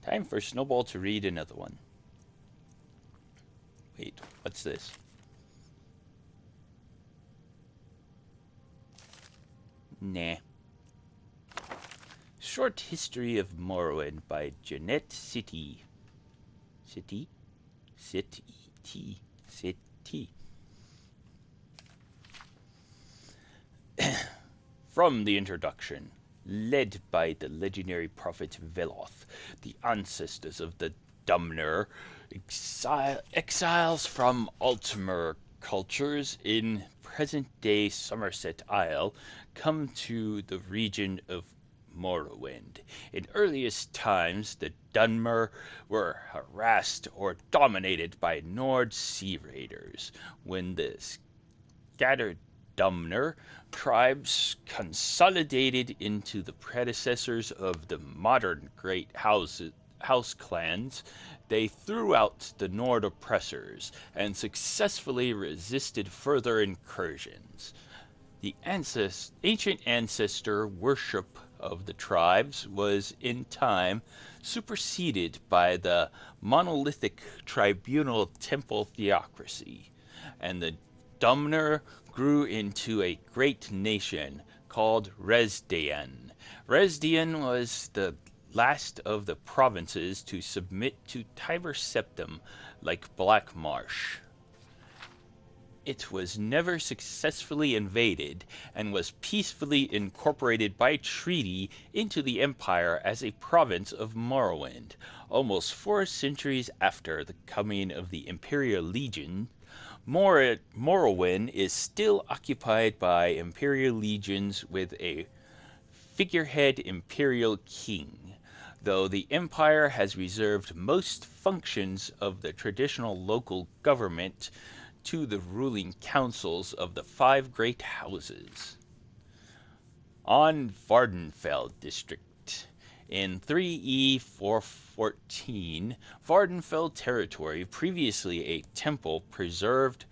Time for Snowball to read another one. Wait, what's this? Nah. Short History of Morrowind by Jeanette City. City? City. City. From the introduction. Led by the legendary prophet Veloth, the ancestors of the Dumner, exiles from Altmer cultures in present-day Somerset Isle, come to the region of Morrowind. In earliest times, the Dunmer were harassed or dominated by Nord sea raiders. When the scattered Dumner tribes consolidated into the predecessors of the modern great house clans, they threw out the Nord oppressors and successfully resisted further incursions. The ancient ancestor worship of the tribes was in time superseded by the monolithic tribunal temple theocracy, and the Dumner grew into a great nation called Resdayn. Resdayn was the last of the provinces to submit to Tiber Septim like Black Marsh. It was never successfully invaded and was peacefully incorporated by treaty into the empire as a province of Morrowind. Almost 4 centuries after the coming of the Imperial Legion, Morrowind is still occupied by Imperial legions with a figurehead Imperial king, though the Empire has reserved most functions of the traditional local government to the ruling councils of the 5 great houses. On Vardenfell district. In 3E414, Vardenfell territory, previously a temple preserved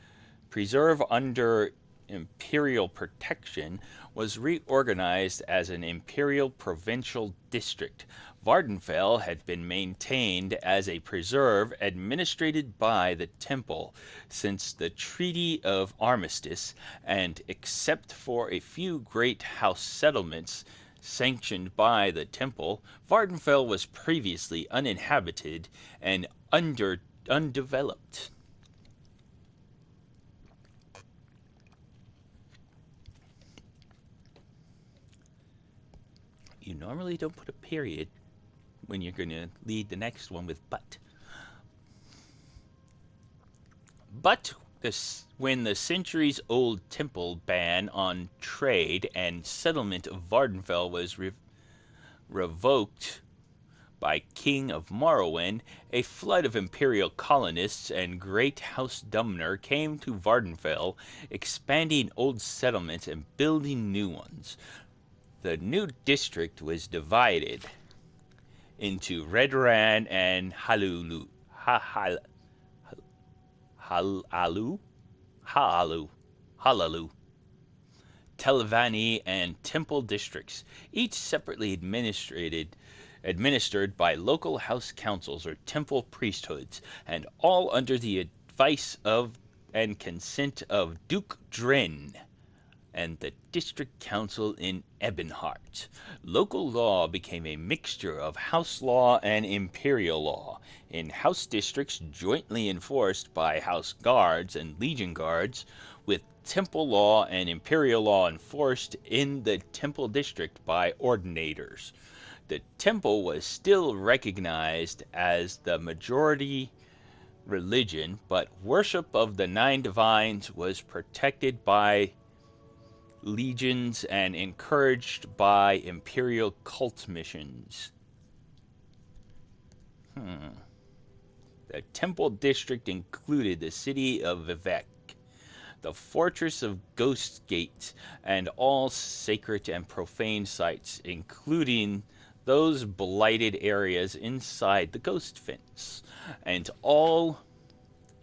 under imperial protection, was reorganized as an imperial provincial district. Vardenfell had been maintained as a preserve administered by the temple since the Treaty of Armistice, and except for a few great house settlements sanctioned by the temple, Vardenfell was previously uninhabited and undeveloped. You normally don't put a period when you're going to lead the next one with but. But when the centuries-old temple ban on trade and settlement of Vardenfell was revoked by King of Morrowind, a flood of imperial colonists and Great House Dumner came to Vardenfell, expanding old settlements and building new ones. The new district was divided into Redran and Halalu. Telvanni and Temple districts, each separately administered by local house councils or temple priesthoods, and all under the advice of and consent of Duke Dren and the district council in Ebonheart. Local law became a mixture of house law and imperial law, in house districts jointly enforced by house guards and legion guards, with temple law and imperial law enforced in the temple district by ordinators. The temple was still recognized as the majority religion, but worship of the 9 divines was protected by legions and encouraged by imperial cult missions. The temple district included the city of Vivek, the fortress of Ghost Gate, and all sacred and profane sites, including those blighted areas inside the Ghost Fence, and all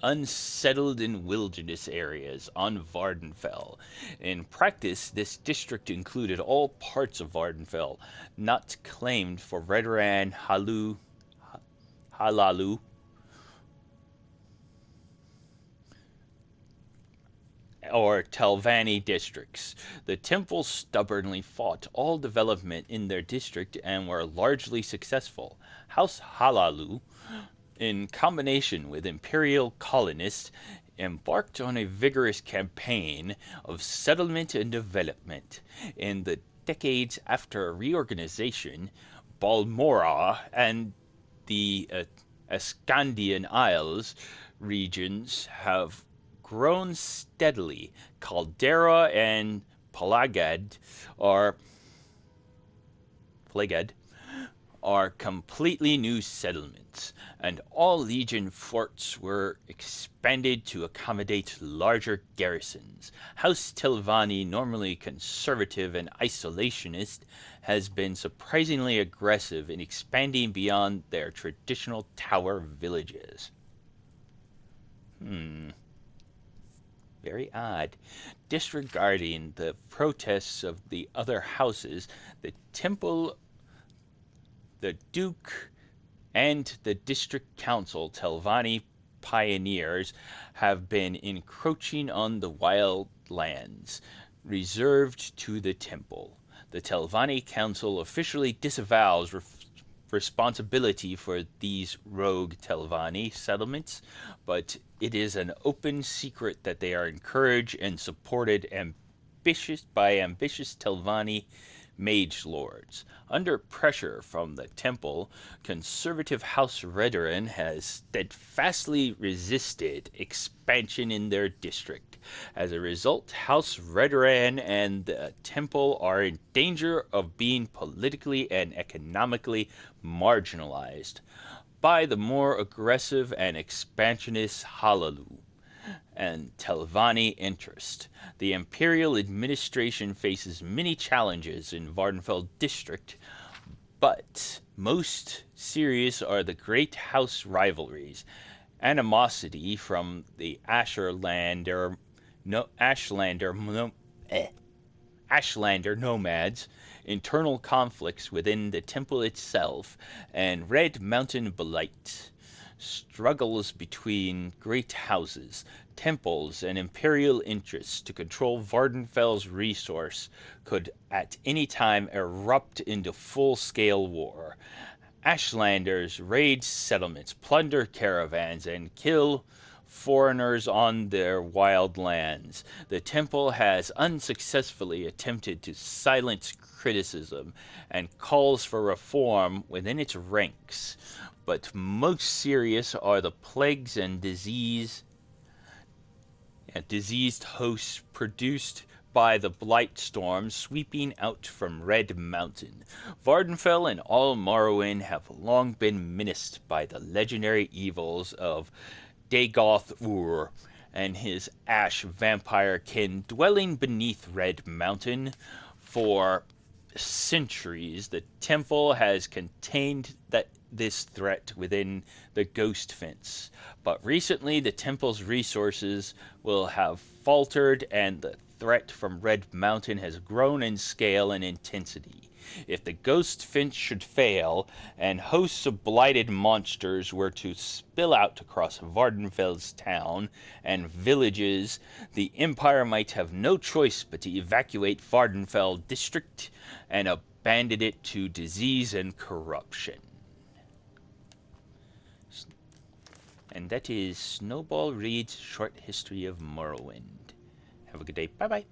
unsettled and wilderness areas on Vardenfell. In practice, this district included all parts of Vardenfell not claimed for Redran, Halalu or Telvanni districts. The temples stubbornly fought all development in their district and were largely successful. House Halalu, in combination with imperial colonists, embarked on a vigorous campaign of settlement and development. In the decades after reorganization, Balmora and the Ascandian Isles regions have grown steadily. Caldera and Palagad are Plagad are completely new settlements, and all legion forts were expanded to accommodate larger garrisons. House Telvanni, normally conservative and isolationist, has been surprisingly aggressive in expanding beyond their traditional tower villages. Very odd. Disregarding the protests of the other houses, the temple, the Duke, and the District Council Telvanni pioneers have been encroaching on the wild lands reserved to the temple. The Telvanni Council officially disavows responsibility for these rogue Telvanni settlements, but it is an open secret that they are encouraged and supported by ambitious Telvanni mage lords. Under pressure from the temple, conservative House Redoran has steadfastly resisted expansion in their district. As a result, House Redoran and the temple are in danger of being politically and economically marginalized by the more aggressive and expansionist Halalu and Telvanni interest. The imperial administration faces many challenges in Vardenfell district, but most serious are the great house rivalries, animosity from the Ashlander nomads, internal conflicts within the temple itself, and Red Mountain blight. Struggles between great houses, temples, and imperial interests to control Vardenfell's resource could at any time erupt into full-scale war. Ashlanders raid settlements, plunder caravans, and kill foreigners on their wild lands. The temple has unsuccessfully attempted to silence criticism and calls for reform within its ranks, but most serious are the plagues and diseased hosts produced by the blight storms sweeping out from Red Mountain. Vardenfell and all Morrowind have long been menaced by the legendary evils of Dagoth Ur and his ash vampire kin dwelling beneath Red Mountain. For centuries, the temple has contained this threat within the ghost fence, but recently the temple's resources will have faltered and the threat from Red Mountain has grown in scale and intensity. If the ghost fence should fail, and hosts of blighted monsters were to spill out across Vardenfell's town and villages, the Empire might have no choice but to evacuate Vardenfell district and abandon it to disease and corruption. And that is Snowball Reads Short History of Morrowind. Have a good day. Bye-bye.